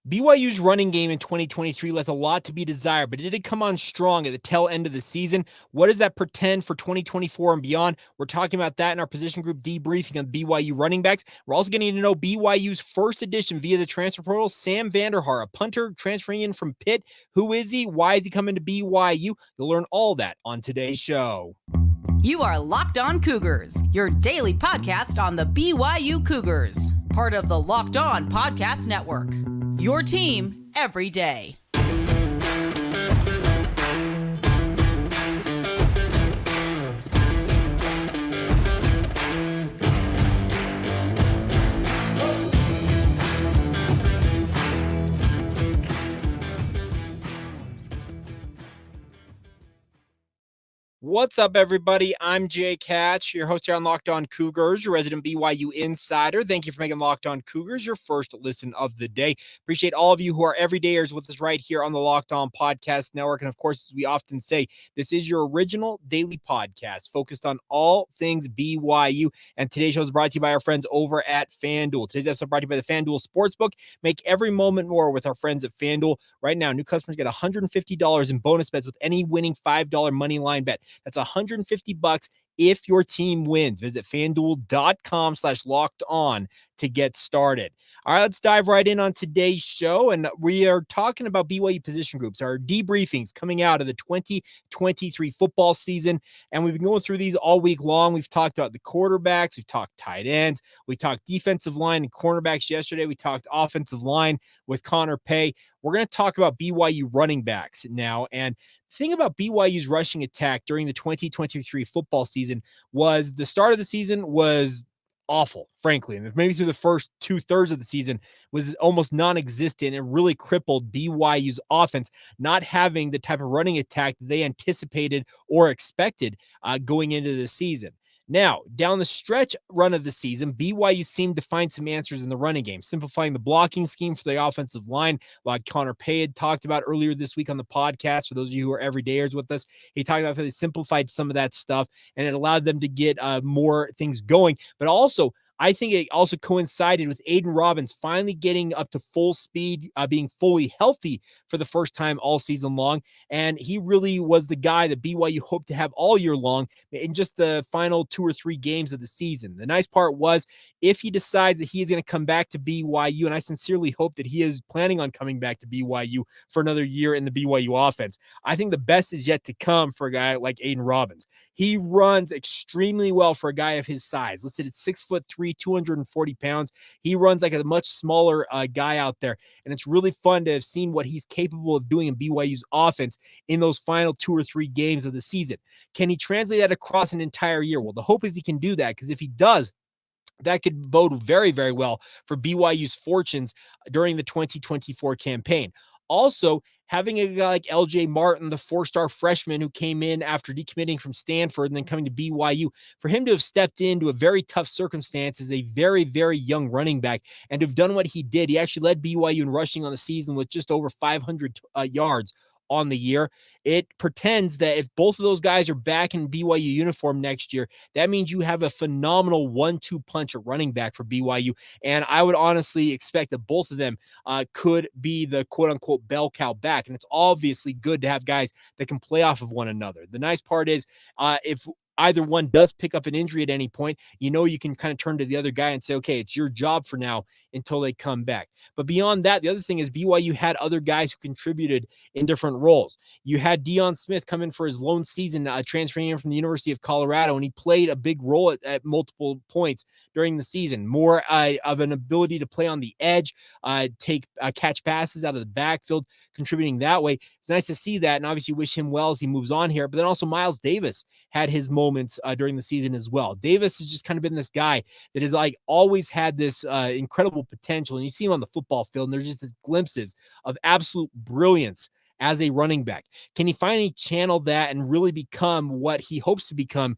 BYU's running game in 2023 left a lot to be desired, but it did come on strong at the tail end of the season. What does that portend for 2024 and beyond? We're talking about that in our position group debriefing on BYU running backs. We're also getting to know BYU's first addition via the transfer portal, Sam Vander Haar, a punter transferring in from Pitt. Who is he? Why is he coming to BYU? You'll learn all that on today's show. You are Locked On Cougars, your daily podcast on the BYU Cougars, part of the Locked On Podcast Network. Your team every day. What's up, everybody? I'm Jay Catch, your host here on Locked On Cougars, your resident BYU insider. Thank you for making Locked On Cougars your first listen of the day. Appreciate all of you who are everydayers with us right here on the Locked On Podcast Network. And of course, as we often say, this is your original daily podcast focused on all things BYU. And today's show is brought to you by our friends over at FanDuel. Today's episode brought to you by the FanDuel Sportsbook. Make every moment more with our friends at FanDuel. Right now, new customers get $150 in bonus bets with any winning $5 money line bet. That's $150 if your team wins. Visit FanDuel.com/locked-on to get started. All right, let's dive right in on today's show. And we are talking about BYU position groups, our debriefings coming out of the 2023 football season. And we've been going through these all week long. We've talked about the quarterbacks. We've talked tight ends. We talked defensive line and cornerbacks yesterday. We talked offensive line with Connor Pay. We're going to talk about BYU running backs now. And the thing about BYU's rushing attack during the 2023 football season was the start of the season was awful, frankly. And maybe through the first 2/3 of the season was almost non-existent and really crippled BYU's offense, not having the type of running attack that they anticipated or expected going into the season. Now, down the stretch run of the season, BYU seemed to find some answers in the running game, simplifying the blocking scheme for the offensive line, like Connor Pay had talked about earlier this week on the podcast. For those of you who are everydayers with us, he talked about how they simplified some of that stuff, and it allowed them to get more things going. But also, I think it also coincided with Aidan Robbins finally getting up to full speed, being fully healthy for the first time all season long. And he really was the guy that BYU hoped to have all year long in just the final 2 or 3 games of the season. The nice part was if he decides that he's going to come back to BYU, and I sincerely hope that he is planning on coming back to BYU for another year in the BYU offense, I think the best is yet to come for a guy like Aidan Robbins. He runs extremely well for a guy of his size. Listed at 6'3", 240 pounds. He runs like a much smaller guy out there. And it's really fun to have seen what he's capable of doing in BYU's offense in those final 2 or 3 games of the season. Can he translate that across an entire year? Well, the hope is he can do that, because if he does, that could bode very, very well for BYU's fortunes during the 2024 campaign. Also, having a guy like L.J. Martin, the 4-star freshman who came in after decommitting from Stanford and then coming to BYU, for him to have stepped into a very tough circumstance as a very, very young running back and to have done what he did. He actually led BYU in rushing on the season with just over 500 yards on the year. It pretends that if both of those guys are back in BYU uniform next year, that means you have a phenomenal 1-2 punch at running back for BYU. And I would honestly expect that both of them could be the quote unquote bell cow back. And it's obviously good to have guys that can play off of one another. The nice part is if either one does pick up an injury at any point, you can kind of turn to the other guy and say, okay, it's your job for now until they come back. But beyond that, the other thing is BYU had other guys who contributed in different roles. You had Deion Smith come in for his lone season, transferring in from the University of Colorado, and he played a big role at multiple points during the season. More of an ability to play on the edge, catch passes out of the backfield, contributing that way. It's nice to see that, and obviously wish him well as he moves on here. But then also Miles Davis had his moments during the season as well. Davis has just kind of been this guy that has always had this incredible potential, and you see him on the football field, and there's just these glimpses of absolute brilliance as a running back? Can he finally channel that and really become what he hopes to become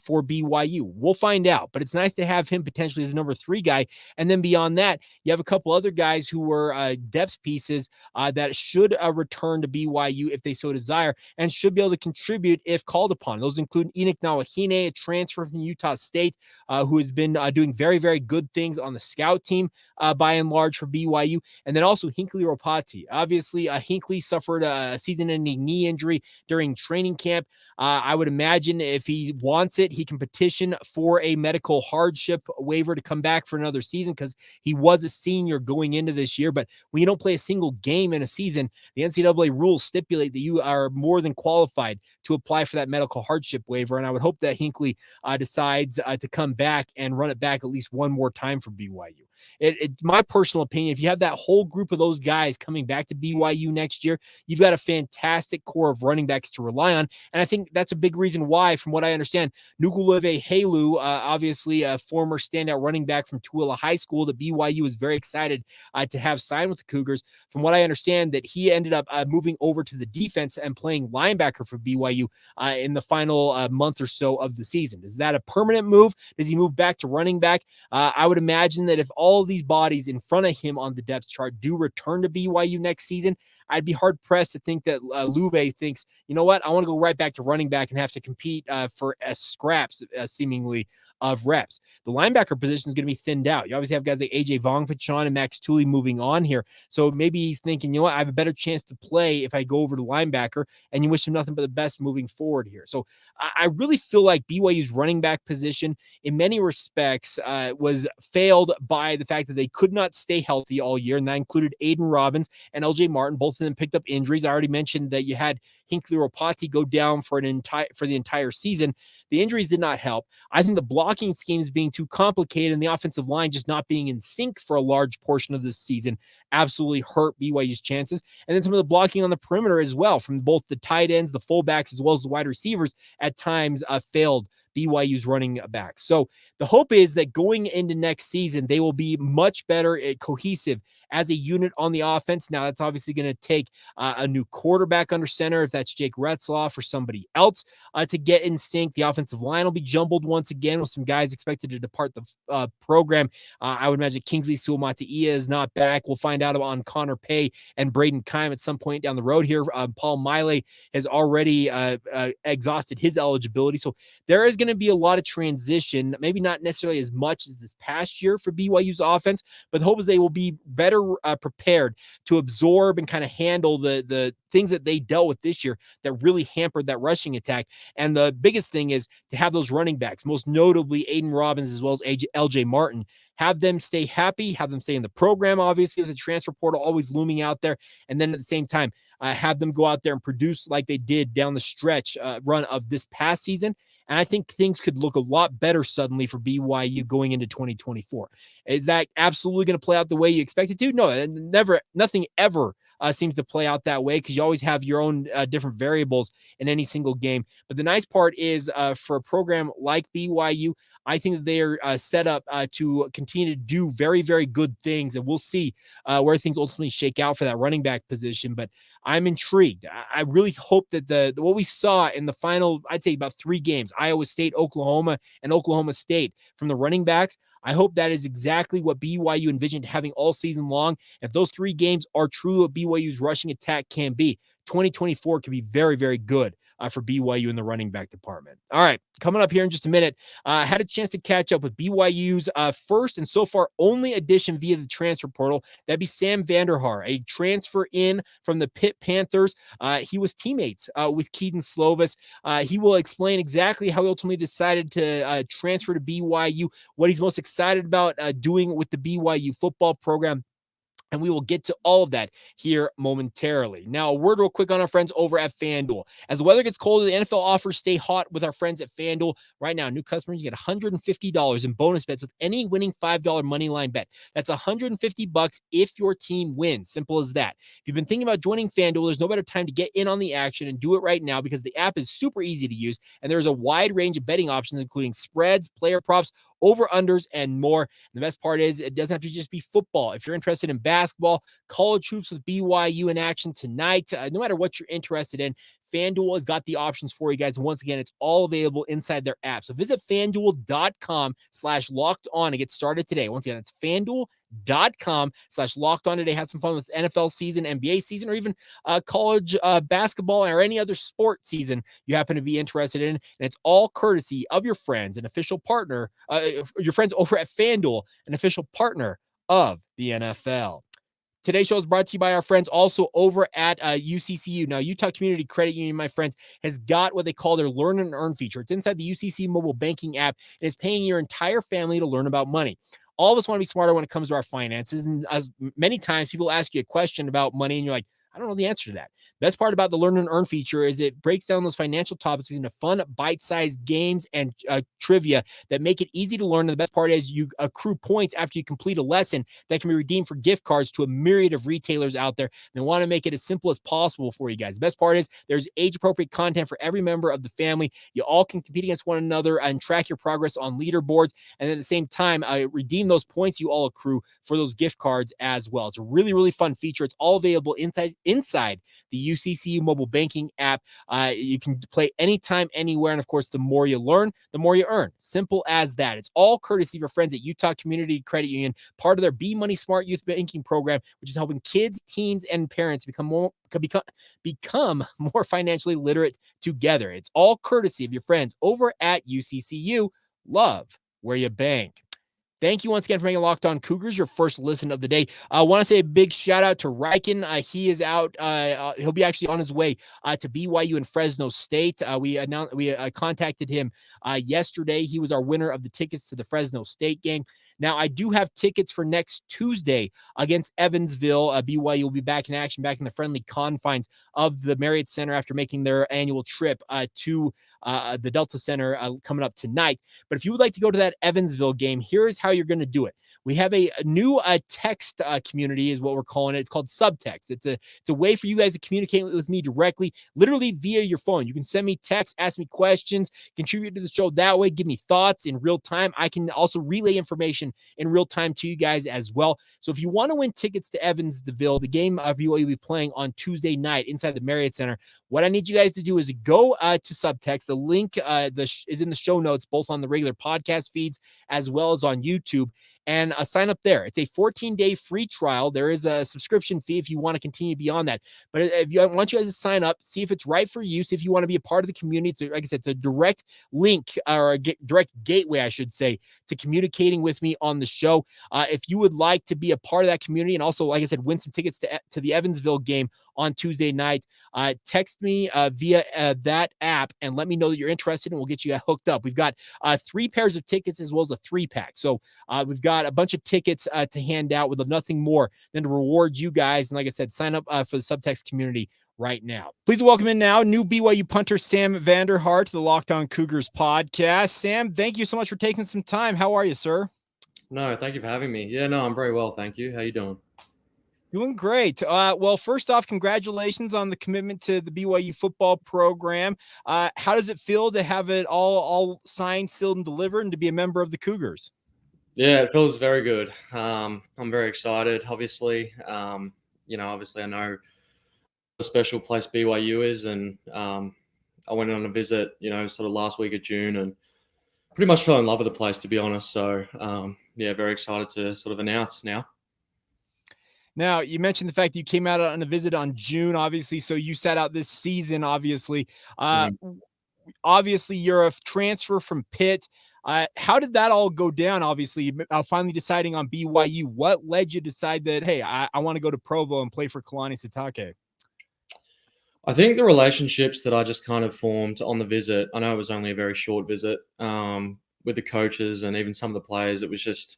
for BYU? We'll find out, but it's nice to have him potentially as the number 3 guy. And then beyond that, you have a couple other guys who were depth pieces that should return to BYU if they so desire and should be able to contribute if called upon. Those include Enoch Nawahine, a transfer from Utah State, who has been doing very, very good things on the scout team by and large for BYU. And then also Hinckley Ropati. Obviously, Hinckley suffered a season-ending knee injury during training camp. I would imagine if he wants it, he can petition for a medical hardship waiver to come back for another season because he was a senior going into this year. But when you don't play a single game in a season, the NCAA rules stipulate that you are more than qualified to apply for that medical hardship waiver. And I would hope that Hinckley decides to come back and run it back at least one more time for BYU. It's my personal opinion. If you have that whole group of those guys coming back to BYU next year, you've got a fantastic core of running backs to rely on. And I think that's a big reason why, from what I understand, Nuguleve Halu, obviously a former standout running back from Tooele High School that BYU is very excited to have signed with the Cougars. From what I understand, that he ended up moving over to the defense and playing linebacker for BYU in the final month or so of the season. Is that a permanent move? Does he move back to running back? I would imagine that if all of these bodies in front of him on the depth chart do return to BYU next season, I'd be hard-pressed to think that Luve thinks, you know what, I want to go right back to running back and have to compete for scraps, seemingly, of reps. The linebacker position is going to be thinned out. You obviously have guys like AJ Vongpachon and Max Tooley moving on here. So maybe he's thinking, you know what, I have a better chance to play if I go over to linebacker, and you wish him nothing but the best moving forward here. So I really feel like BYU's running back position, in many respects, was failed by the fact that they could not stay healthy all year, and that included Aidan Robbins and L.J. Martin. Both of them picked up injuries. I already mentioned that you had Hinckley Ropati go down for the entire season. The injuries did not help. I think the blocking schemes being too complicated and the offensive line just not being in sync for a large portion of this season absolutely hurt BYU's chances. And then some of the blocking on the perimeter as well, from both the tight ends, the fullbacks, as well as the wide receivers, at times failed BYU's running backs. So the hope is that going into next season, they will be much better cohesive as a unit on the offense. Now, that's obviously going to take a new quarterback under center, if that's Jake Retzlaff or somebody else, to get in sync. The offensive line will be jumbled once again with some guys expected to depart the program. I would imagine Kingsley Suamataia is not back. We'll find out on Connor Pay and Braden Keim at some point down the road here. Paul Miley has already exhausted his eligibility. So there is going to be a lot of transition, maybe not necessarily as much as this past year for BYU's offense, but the hope is they will be better prepared to absorb and kind of handle the things that they dealt with this year that really hampered that rushing attack. And the biggest thing is to have those running backs, most notably Aidan Robbins as well as L.J. Martin, have them stay happy, have them stay in the program, obviously, with the transfer portal always looming out there. And then at the same time, have them go out there and produce like they did down the stretch run of this past season. And I think things could look a lot better suddenly for BYU going into 2024. Is that absolutely going to play out the way you expect it to? No, nothing ever seems to play out that way, because you always have your own different variables in any single game. But the nice part is for a program like BYU, I think that they are set up to continue to do very, very good things. And we'll see where things ultimately shake out for that running back position. But I'm intrigued. I really hope that what we saw in the final, I'd say about 3 games, Iowa State, Oklahoma, and Oklahoma State, from the running backs, I hope that is exactly what BYU envisioned having all season long. If those 3 games are true what BYU's rushing attack can be, 2024 can be very, very good for BYU in the running back department. All right, coming up here in just a minute, I had a chance to catch up with BYU's first and so far only addition via the transfer portal. That'd be Sam Vander Haar, a transfer in from the Pitt Panthers. He was teammates with Keaton Slovis. He will explain exactly how he ultimately decided to transfer to BYU, what he's most excited about doing with the BYU football program. And we will get to all of that here momentarily. Now, a word real quick on our friends over at FanDuel. As the weather gets colder, the NFL offers stay hot with our friends at FanDuel. Right now, new customers, you get $150 in bonus bets with any winning $5 money line bet. That's $150 if your team wins. Simple as that. If you've been thinking about joining FanDuel, there's no better time to get in on the action and do it right now, because the app is super easy to use, and there's a wide range of betting options, including spreads, player props, over-unders, and more. And the best part is it doesn't have to just be football. If you're interested in basketball, basketball, college hoops with BYU in action tonight. No matter what you're interested in, FanDuel has got the options for you guys. And once again, it's all available inside their app. So visit FanDuel.com/locked-on to get started today. Once again, it's FanDuel.com/locked-on today. Have some fun with NFL season, NBA season, or even college basketball or any other sport season you happen to be interested in. And it's all courtesy of your friends, an official partner, your friends over at FanDuel, an official partner of the NFL. Today's show is brought to you by our friends also over at UCCU. Now, Utah Community Credit Union, my friends, has got what they call their Learn and Earn feature. It's inside the UCC mobile banking app. It is paying your entire family to learn about money. All of us want to be smarter when it comes to our finances. And as many times people ask you a question about money and you're like, I don't know the answer to that. Best part about the Learn and Earn feature is it breaks down those financial topics into fun, bite-sized games and trivia that make it easy to learn. And the best part is you accrue points after you complete a lesson that can be redeemed for gift cards to a myriad of retailers out there. They want to make it as simple as possible for you guys. The best part is there's age-appropriate content for every member of the family. You all can compete against one another and track your progress on leaderboards. And at the same time, redeem those points you all accrue for those gift cards as well. It's a really, really fun feature. It's all available inside the UCCU mobile banking app. You can play anytime, anywhere. And of course, the more you learn, the more you earn. Simple as that. It's all courtesy of your friends at Utah Community Credit Union, part of their Be Money Smart Youth Banking Program, which is helping kids, teens, and parents become more financially literate together. It's all courtesy of your friends over at UCCU. Love where you bank. Thank you once again for making Locked On Cougars your first listen of the day. I want to say a big shout out to Riken. He is out. He'll be actually on his way to BYU and Fresno State. We contacted him yesterday. He was our winner of the tickets to the Fresno State game. Now, I do have tickets for next Tuesday against Evansville. BYU will be back in action, back in the friendly confines of the Marriott Center after making their annual trip to the Delta Center coming up tonight. But if you would like to go to that Evansville game, here's how you're going to do it. We have a new text community is what we're calling it. It's called Subtext. It's a way for you guys to communicate with me directly, literally via your phone. You can send me texts, ask me questions, contribute to the show that way, give me thoughts in real time. I can also relay information in real time to you guys as well. So if you want to win tickets to Evansville, the game BYU will be playing on Tuesday night inside the Marriott Center, what I need you guys to do is go to Subtext. The link is in the show notes, both on the regular podcast feeds as well as on YouTube, and sign up there. It's a 14-day free trial. There is a subscription fee if you want to continue beyond that. But if I want you guys to sign up, see if it's right for you, see if you want to be a part of the community. It's, like I said, it's a direct link or direct gateway, I should say, to communicating with me on the show. If you would like to be a part of that community and also, like I said, win some tickets to the Evansville game on Tuesday night, text me via that app and let me know that you're interested, and we'll get you hooked up. We've got 3 pairs of tickets as well as a 3-pack. So we've got a bunch of tickets to hand out with nothing more than to reward you guys. And like I said, sign up for the Subtext community right now. Please welcome in now new BYU punter Sam Vander Haar to the Locked On Cougars podcast. Sam, thank you so much for taking some time. How are you, sir? No, thank you for having me. Yeah, no, I'm very well, thank you. How you doing? Doing great. Well, first off, congratulations on the commitment to the BYU football program. How does it feel to have it all signed, sealed, and delivered, and to be a member of the Cougars? Yeah, it feels very good. I'm very excited. Obviously, obviously I know a special place BYU is, and I went on a visit, sort of last week of June, and pretty much fell in love with the place, to be honest. So, yeah, very excited to sort of announce now. Now, you mentioned the fact that you came out on a visit on June, obviously, so you sat out this season, obviously. Obviously, you're a transfer from Pitt. How did that all go down, obviously, finally deciding on BYU? What led you to decide that, hey, I want to go to Provo and play for Kalani Sitake? I think the relationships that I just kind of formed on the visit, I know it was only a very short visit, with the coaches and even some of the players, it was just,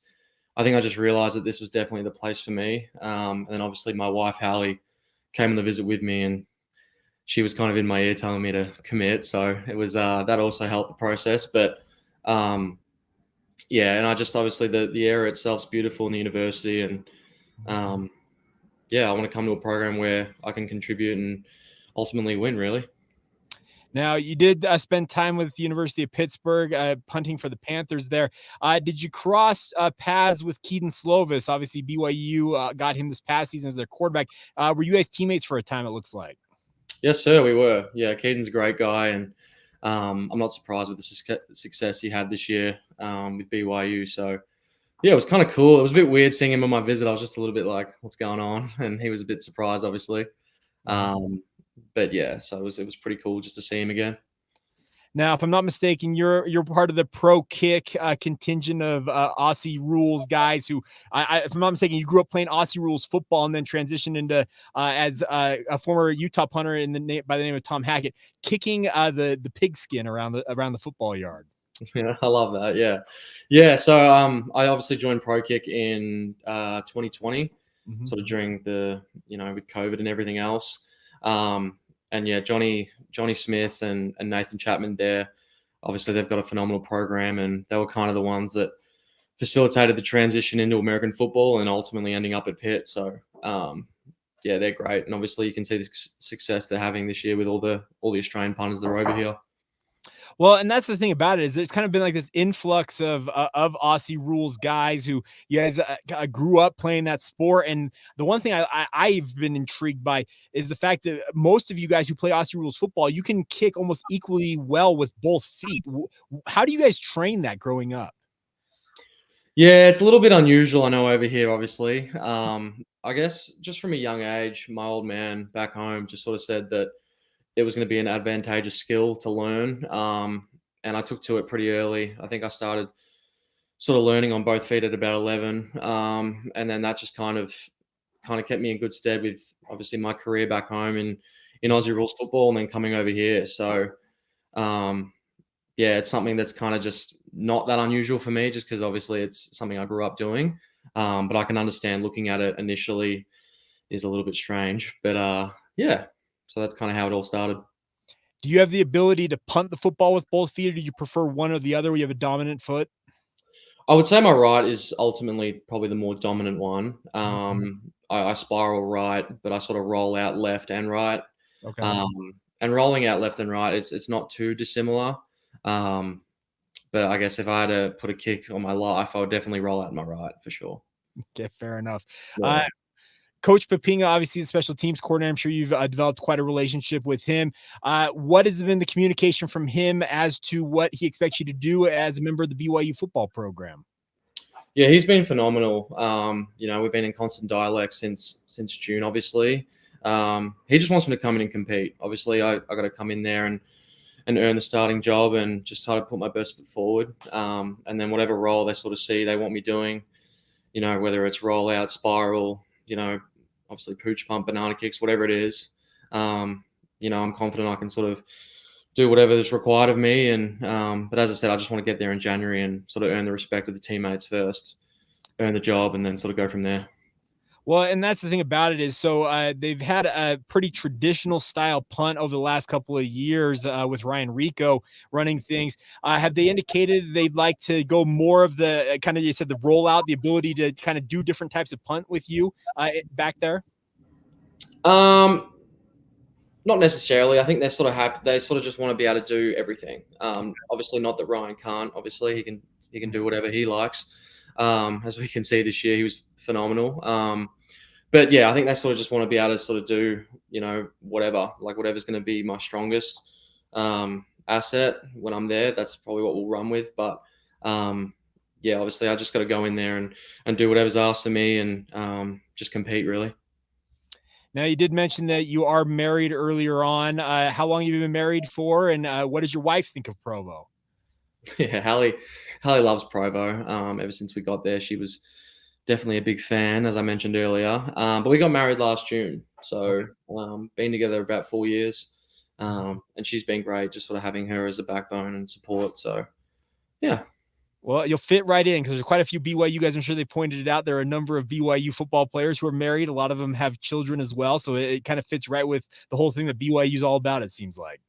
I think I just realized that this was definitely the place for me. And then obviously my wife, Hallie, came on the visit with me, and she was kind of in my ear telling me to commit. So it was, that also helped the process. But yeah, and I just, obviously the area itself's beautiful in the university. And yeah, I want to come to a program where I can contribute and ultimately win, really. Now, you did spend time with the University of Pittsburgh, punting for the Panthers there. Did you cross paths with Keaton Slovis? Obviously, BYU got him this past season as their quarterback. Were you guys teammates for a time, it looks like? Yes, sir, we were. Yeah, Keaton's a great guy, and I'm not surprised with the success he had this year with BYU. So, yeah, it was kind of cool. It was a bit weird seeing him on my visit. I was just a little bit like, what's going on? And he was a bit surprised, obviously. But yeah, so it was pretty cool just to see him again. Now, if I'm not mistaken, you're part of the pro kick contingent of Aussie Rules guys who, if I'm not mistaken, you grew up playing Aussie Rules football and then transitioned into as a former Utah punter by the name of Tom Hackett, kicking the pigskin around the football yard. Yeah, I love that. Yeah. So I obviously joined Pro Kick in 2020, sort of during the with COVID and everything else. And yeah, Johnny Smith and Nathan Chapman there, obviously they've got a phenomenal program, and they were kind of the ones that facilitated the transition into American football and ultimately ending up at Pitt. So yeah, they're great, and obviously you can see the success they're having this year with all the Australian punters that are over here. Well, and that's the thing about it is there's kind of been like this influx of Aussie Rules guys who you guys grew up playing that sport. And the one thing I've been intrigued by is the fact that most of you guys who play Aussie Rules football, you can kick almost equally well with both feet. How do you guys train that growing up? Yeah, it's a little bit unusual, I know, over here, obviously. I guess just from a young age, my old man back home just sort of said that it was going to be an advantageous skill to learn. And I took to it pretty early. I think I started sort of learning on both feet at about 11. And then that just kind of kept me in good stead with obviously my career back home in Aussie Rules football and then coming over here. So, yeah, it's something that's kind of just not that unusual for me just because obviously it's something I grew up doing. But I can understand looking at it initially is a little bit strange. But yeah. So that's kind of how it all started. Do you have the ability to punt the football with both feet, or do you prefer one or the other where you have a dominant foot? I would say my right is ultimately probably the more dominant one. I spiral right, but I sort of roll out left and right. Okay. And rolling out left and right, it's not too dissimilar. But I guess if I had to put a kick on my life, I would definitely roll out my right for sure. Okay, fair enough. Yeah. Coach Papinga, obviously the special teams coordinator. I'm sure you've developed quite a relationship with him. What has been the communication from him as to what he expects you to do as a member of the BYU football program? Yeah, he's been phenomenal. We've been in constant dialect since June, obviously. He just wants me to come in and compete. Obviously, I got to come in there and earn the starting job and just try to put my best foot forward. And then whatever role they sort of see they want me doing, whether it's roll out, spiral, obviously pooch pump, banana kicks, whatever it is. I'm confident I can sort of do whatever is required of me. And but as I said, I just want to get there in January and sort of earn the respect of the teammates first, earn the job, and then sort of go from there. Well, and that's the thing about it is, so they've had a pretty traditional style punt over the last couple of years with Ryan Rico running things. Have they indicated they'd like to go more of the kind of, you said, the rollout, the ability to kind of do different types of punt with you back there? Not necessarily. I think they're sort of happy. They sort of just want to be able to do everything. Obviously, not that Ryan can't. Obviously, he can do whatever he likes. As we can see this year, he was phenomenal. But yeah, I think they sort of just want to be able to sort of do, whatever's going to be my strongest asset when I'm there. That's probably what we'll run with. But yeah, obviously, I just got to go in there and do whatever's asked of me and just compete, really. Now, you did mention that you are married earlier on. How long have you been married for, and what does your wife think of Provo? Yeah, Hallie loves Provo. Ever since we got there, she was definitely a big fan, as I mentioned earlier. But we got married last June, so been together about 4 years, and she's been great. Just sort of having her as a backbone and support. So, yeah. Well, you'll fit right in because there's quite a few BYU guys. I'm sure they pointed it out. There are a number of BYU football players who are married. A lot of them have children as well. So it kind of fits right with the whole thing that BYU is all about, it seems like.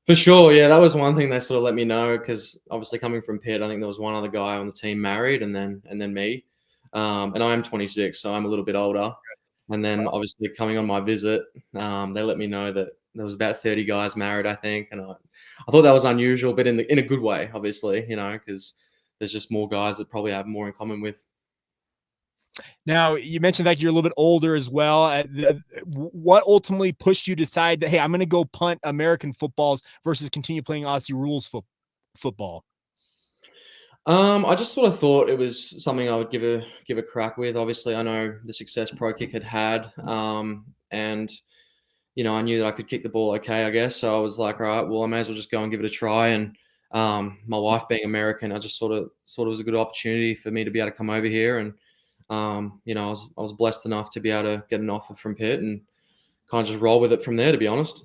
For sure. Yeah, that was one thing they sort of let me know because obviously coming from Pitt, I think there was one other guy on the team married and then me. And I am 26, so I'm a little bit older. And then obviously coming on my visit, they let me know that there was about 30 guys married, I think. And I thought that was unusual, but in a good way, obviously, because there's just more guys that probably have more in common with. Now, you mentioned that you're a little bit older as well. What ultimately pushed you to decide that, hey, I'm going to go punt American footballs versus continue playing Aussie Rules football? I just sort of thought it was something I would give a crack with. Obviously, I know the success Pro Kick had, and I knew that I could kick the ball okay, I guess. So I was like, all right, well, I may as well just go and give it a try. And my wife being American, I just sort of it was a good opportunity for me to be able to come over here. And I was blessed enough to be able to get an offer from Pitt and kind of just roll with it from there, to be honest.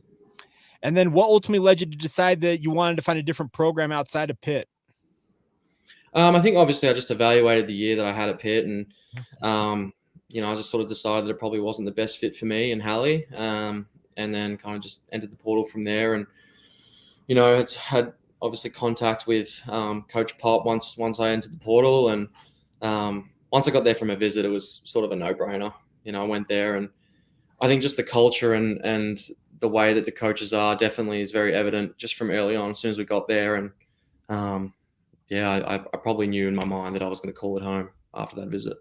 And then what ultimately led you to decide that you wanted to find a different program outside of Pitt? I think obviously I just evaluated the year that I had at Pitt, and I just sort of decided that it probably wasn't the best fit for me and Hallie, and then kind of just entered the portal from there. And it's had obviously contact with Coach Pop once I entered the portal, and once I got there from a visit, it was sort of a no-brainer. I went there, and I think just the culture and the way that the coaches are definitely is very evident just from early on. As soon as we got there, and I probably knew in my mind that I was going to call it home after that visit.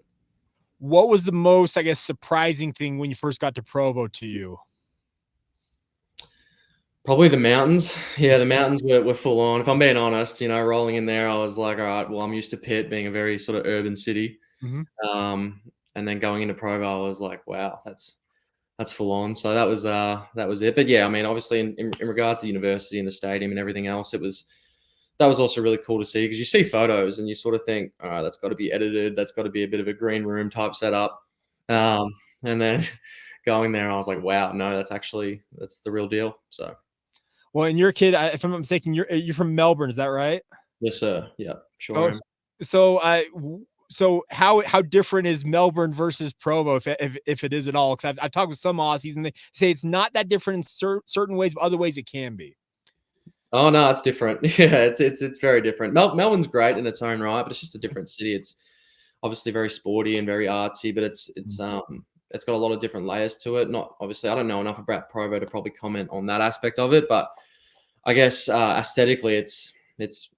What was the most, I guess, surprising thing when you first got to Provo to you? Probably the mountains. Yeah, the mountains were full on. If I'm being honest, rolling in there, I was like, all right, well, I'm used to Pitt being a very sort of urban city. Mm-hmm. And then going into Provo, I was like, wow, that's full on. So that was it. But yeah, I mean, obviously in regards to the university and the stadium and everything else, that was also really cool to see, because you see photos and you sort of think, all right, that's got to be edited. That's got to be a bit of a green room type setup. And then going there, I was like, wow, no, that's the real deal. So. Well, and your kid, if I'm not mistaken, you're from Melbourne, is that right? Yes, sir. Yeah, sure. So how different is Melbourne versus Provo, if it is at all? Because I've talked with some Aussies and they say it's not that different in certain ways, but other ways it can be. Oh no, it's different. Yeah, it's very different. Melbourne's great in its own right, but it's just a different city. It's obviously very sporty and very artsy, but it's got a lot of different layers to it. Not obviously, I don't know enough about Provo to probably comment on that aspect of it, but I guess aesthetically, it's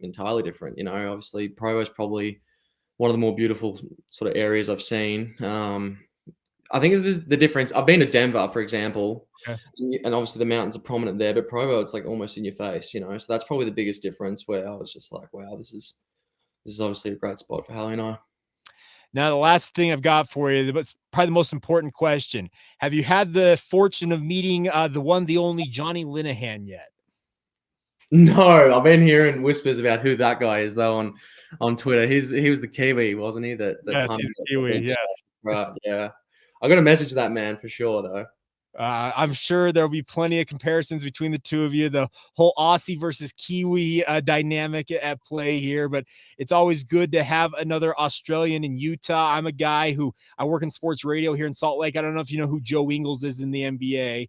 entirely different. Obviously Provo is probably one of the more beautiful sort of areas I've seen. I think the difference. I've been to Denver, for example, and obviously the mountains are prominent there, but Provo, it's like almost in your face, So that's probably the biggest difference, where I was just like, wow, this is obviously a great spot for Hallie and I. Now, the last thing I've got for you, but probably the most important question: have you had the fortune of meeting the one, the only Johnny Linehan yet? No, I've been hearing whispers about who that guy is though on Twitter. He was the Kiwi, wasn't he? Yes, he's the Kiwi. Yes, right. Yeah, I got to message that man for sure though. I'm sure there'll be plenty of comparisons between the two of you, the whole Aussie versus Kiwi dynamic at play here, but it's always good to have another Australian in Utah. I'm a guy who I work in sports radio here in Salt Lake. I don't know if you know who Joe Ingles is in the NBA.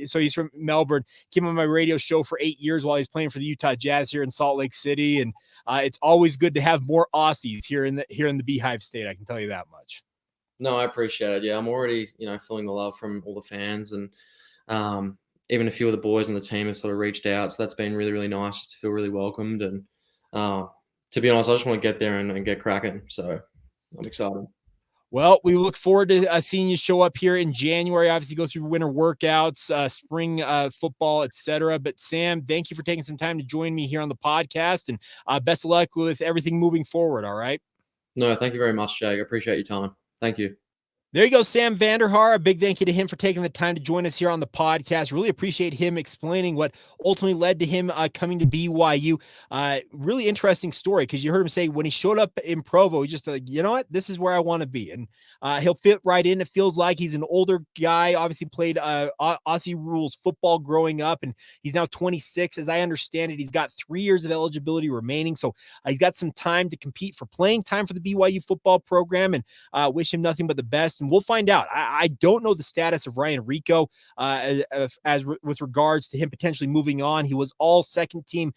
So he's from Melbourne. Came on my radio show for 8 years while he's playing for the Utah Jazz here in Salt Lake City, and it's always good to have more Aussies here in the Beehive State. I can tell you that much. No, I appreciate it. Yeah, I'm already, feeling the love from all the fans, and even a few of the boys on the team have sort of reached out. So that's been really, really nice, just to feel really welcomed. And to be honest, I just want to get there and get cracking. So I'm excited. Well, we look forward to seeing you show up here in January. Obviously, go through winter workouts, spring football, etc. But Sam, thank you for taking some time to join me here on the podcast, and best of luck with everything moving forward. All right. No, thank you very much, Jake. I appreciate your time. Thank you. There you go, Sam Vander Haar. A big thank you to him for taking the time to join us here on the podcast. Really appreciate him explaining what ultimately led to him coming to BYU. Really interesting story, because you heard him say when he showed up in Provo, he just like, you know what, this is where I want to be. And he'll fit right in. It feels like he's an older guy, obviously played Aussie Rules football growing up, and he's now 26. As I understand it, he's got 3 years of eligibility remaining. So he's got some time to compete for playing time for the BYU football program, and wish him nothing but the best. and we'll find out. I don't know the status of Ryan Rico with regards to him potentially moving on. He was all second team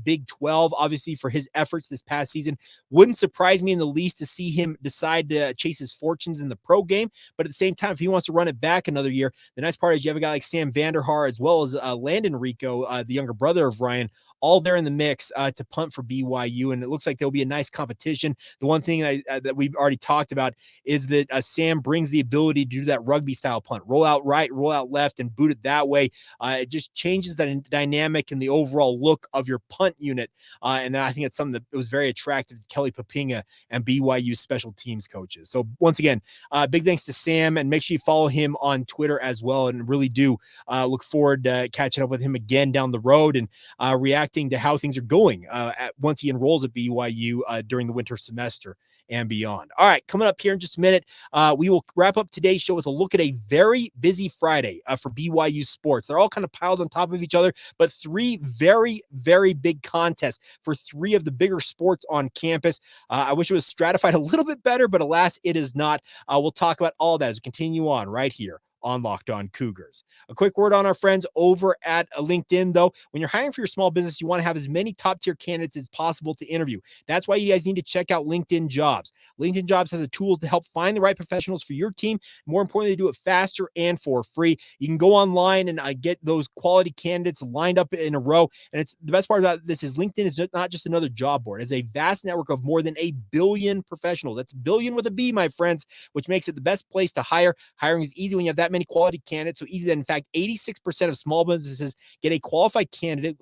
Big 12, obviously, for his efforts this past season. Wouldn't surprise me in the least to see him decide to chase his fortunes in the pro game. But at the same time, if he wants to run it back another year, the nice part is you have a guy like Sam Vander Haar as well as Landon Rico, the younger brother of Ryan, all there in the mix to punt for BYU. And it looks like there'll be a nice competition. The one thing that we've already talked about is that Sam brings the ability to do that rugby style punt, roll out right, roll out left, and boot it that way. It just changes the dynamic and the overall look of your punt unit. And I think it's something that was very attractive to Kelly Papinga and BYU special teams coaches. So once again, big thanks to Sam, and make sure you follow him on Twitter as well. And really do look forward to catching up with him again down the road and reacting to how things are going once he enrolls at BYU during the winter semester and beyond. All right, coming up here in just a minute, we will wrap up today's show with a look at a very busy Friday for BYU sports. They're all kind of piled on top of each other, but three very, very big contests for three of the bigger sports on campus. I wish it was stratified a little bit better, but alas, it is not. We'll talk about all that as we continue on right here on Locked On Cougars. A quick word on our friends over at LinkedIn, though. When you're hiring for your small business, you want to have as many top-tier candidates as possible to interview. That's why you guys need to check out LinkedIn Jobs. LinkedIn Jobs has the tools to help find the right professionals for your team. More importantly, do it faster and for free. You can go online and get those quality candidates lined up in a row. And it's the best part about this is LinkedIn is not just another job board. It's a vast network of more than 1 billion professionals. That's billion with a B, my friends, which makes it the best place to hire. Hiring is easy when you have that many quality candidates. So easy that, in fact, 86% of small businesses get a qualified candidate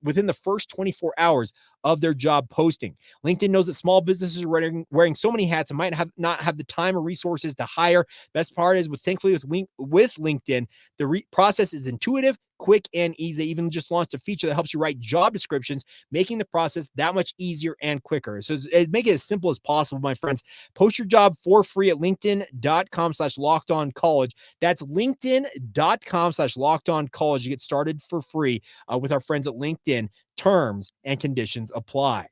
within the first 24 hours of their job posting. LinkedIn knows that small businesses are wearing so many hats and might not have the time or resources to hire. Best part is, thankfully with LinkedIn, the process is intuitive, quick, and easy. They even just launched a feature that helps you write job descriptions, making the process that much easier and quicker. So make it as simple as possible, my friends. Post your job for free at linkedin.com/lockedoncollege. That's linkedin.com/lockedoncollege to get started for free with our friends at LinkedIn. Terms and conditions apply.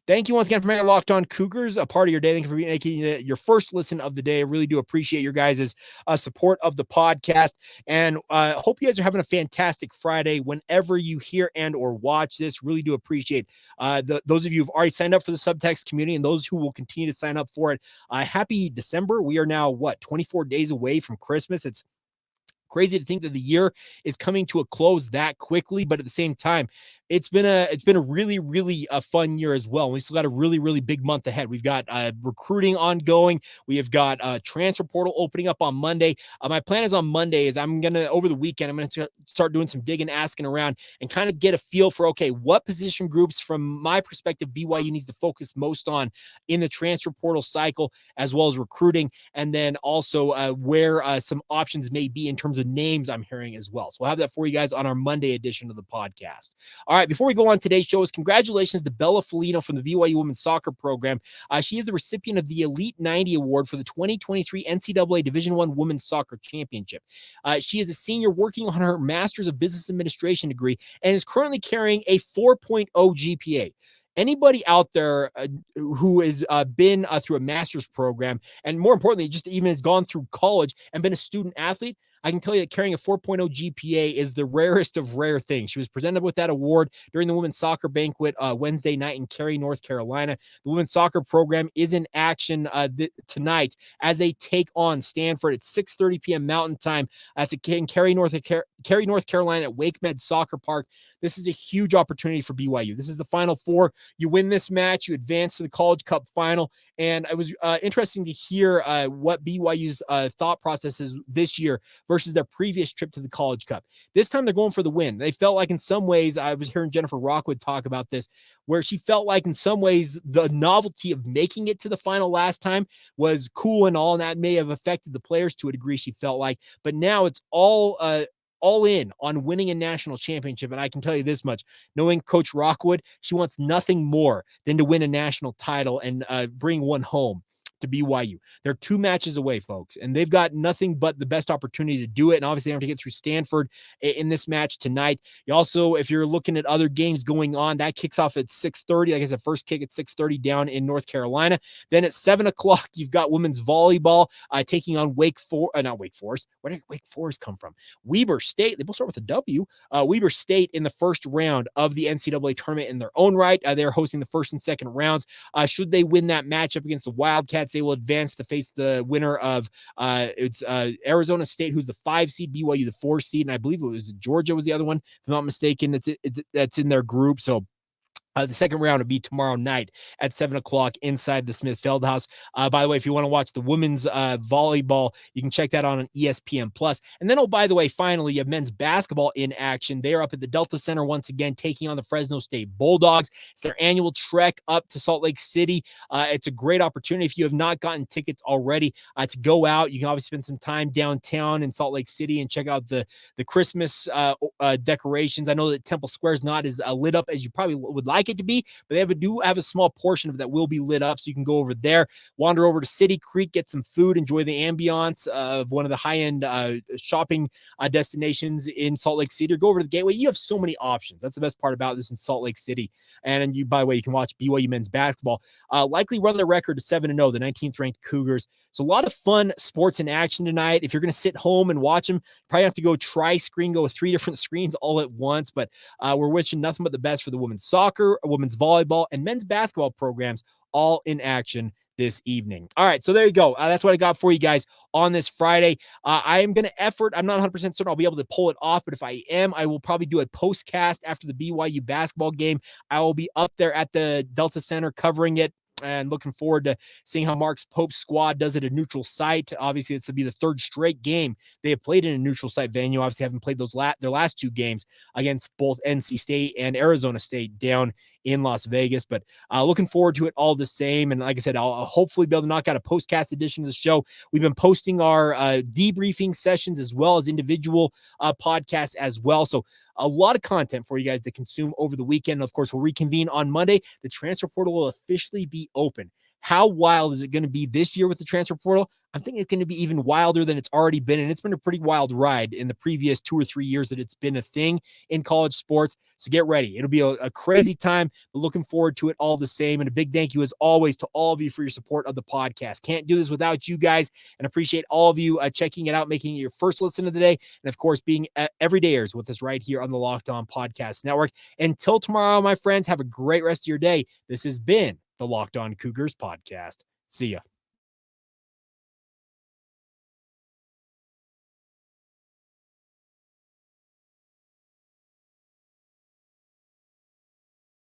Thank you once again for making Locked On Cougars a part of your day. Thank you for making it your first listen of the day. I really do appreciate your guys' support of the podcast, and hope you guys are having a fantastic Friday whenever you hear and or watch this. Really do appreciate those of you who've already signed up for the subtext community and those who will continue to sign up for it. Happy December. We are now, 24 days away from Christmas. It's crazy to think that the year is coming to a close that quickly, but at the same time, it's been a really, really fun year as well. We still got a really, really big month ahead. We've got recruiting ongoing. We have got transfer portal opening up on Monday. My plan is on Monday is over the weekend, I'm going to start doing some digging, asking around, and kind of get a feel for, okay, what position groups from my perspective BYU needs to focus most on in the transfer portal cycle, as well as recruiting, and then also where some options may be in terms of names I'm hearing as well. So we'll have that for you guys on our Monday edition of the podcast. All right, before we go on today's show, congratulations to Bella Felino from the BYU women's soccer program. She is the recipient of the Elite 90 Award for the 2023 NCAA Division I Women's Soccer Championship. She is a senior working on her Master's of Business Administration degree and is currently carrying a 4.0 GPA. Anybody out there who has been through a master's program, and more importantly, just even has gone through college and been a student athlete, I can tell you that carrying a 4.0 GPA is the rarest of rare things. She was presented with that award during the women's soccer banquet Wednesday night in Cary, North Carolina. The women's soccer program is in action tonight as they take on Stanford at 6:30 p.m. Mountain Time. That's in Cary, North Carolina at Wake Med Soccer Park. This is a huge opportunity for BYU. This is the Final Four. You win this match, you advance to the College Cup final. And it was interesting to hear what BYU's thought process is this year versus their previous trip to the College Cup. This time they're going for the win. They felt like in some ways, I was hearing Jennifer Rockwood talk about this, where she felt like in some ways the novelty of making it to the final last time was cool and all, and that may have affected the players to a degree, she felt like. But now it's all in on winning a national championship. And I can tell you this much, knowing Coach Rockwood, she wants nothing more than to win a national title and bring one home to BYU. They're 2 matches away, folks, and they've got nothing but the best opportunity to do it. And obviously, they have to get through Stanford in this match tonight. You also, if you're looking at other games going on, that kicks off at 6:30. Like I said, first kick at 6:30 down in North Carolina. Then at 7 o'clock, you've got women's volleyball taking on not Wake Forest. Where did Wake Forest come from? Weber State. They both start with a W. Weber State in the first round of the NCAA tournament in their own right. They're hosting the first and second rounds. Should they win that matchup against the Wildcats, they will advance to face the winner of Arizona State, who's the 5 seed, BYU the 4 seed, and I believe it was Georgia was the other one, if I'm not mistaken. That's in their group. So the second round will be tomorrow night at 7 o'clock inside the Smith Fieldhouse. By the way, if you want to watch the women's volleyball, you can check that on ESPN Plus. And then, by the way, finally, you have men's basketball in action. They are up at the Delta Center once again, taking on the Fresno State Bulldogs. It's their annual trek up to Salt Lake City. It's a great opportunity if you have not gotten tickets already to go out. You can obviously spend some time downtown in Salt Lake City and check out the Christmas decorations. I know that Temple Square is not as lit up as you probably would like it to be, but they do have a small portion of that will be lit up, so you can go over there, wander over to City Creek, get some food, enjoy the ambiance of one of the high-end shopping destinations in Salt Lake City, or go over to the Gateway. You have so many options. That's the best part about this in Salt Lake City. And by the way, you can watch BYU men's basketball likely run their record to 7-0, the 19th ranked Cougars. So a lot of fun sports in action tonight. If you're going to sit home and watch them, probably have to go go with 3 different screens all at once, but we're wishing nothing but the best for the women's soccer, women's volleyball, and men's basketball programs all in action this evening. All right, so there you go. That's what I got for you guys on this Friday. I am going to I'm not 100% certain I'll be able to pull it off, but if I am, I will probably do a postcast after the BYU basketball game. I will be up there at the Delta Center covering it, and looking forward to seeing how Mark Pope's squad does at a neutral site. Obviously, it's to be the 3rd straight game they have played in a neutral site venue. Obviously, haven't played their last 2 games against both NC State and Arizona State down in Las Vegas. But looking forward to it all the same. And like I said, I'll hopefully be able to knock out a postcast edition of the show. We've been posting our debriefing sessions as well as individual podcasts as well. So a lot of content for you guys to consume over the weekend. Of course, we'll reconvene on Monday. The transfer portal will officially be open. How wild is it going to be this year with the transfer portal? I'm thinking it's going to be even wilder than it's already been, and it's been a pretty wild ride in the previous 2 or 3 years that it's been a thing in college sports. So get ready. It'll be a crazy time, but looking forward to it all the same. And a big thank you, as always, to all of you for your support of the podcast. Can't do this without you guys, and appreciate all of you checking it out, making it your first listen of the day, and of course, being everydayers with us right here on the Locked On Podcast Network. Until tomorrow, my friends, have a great rest of your day. This has been the Locked On Cougars podcast. See ya.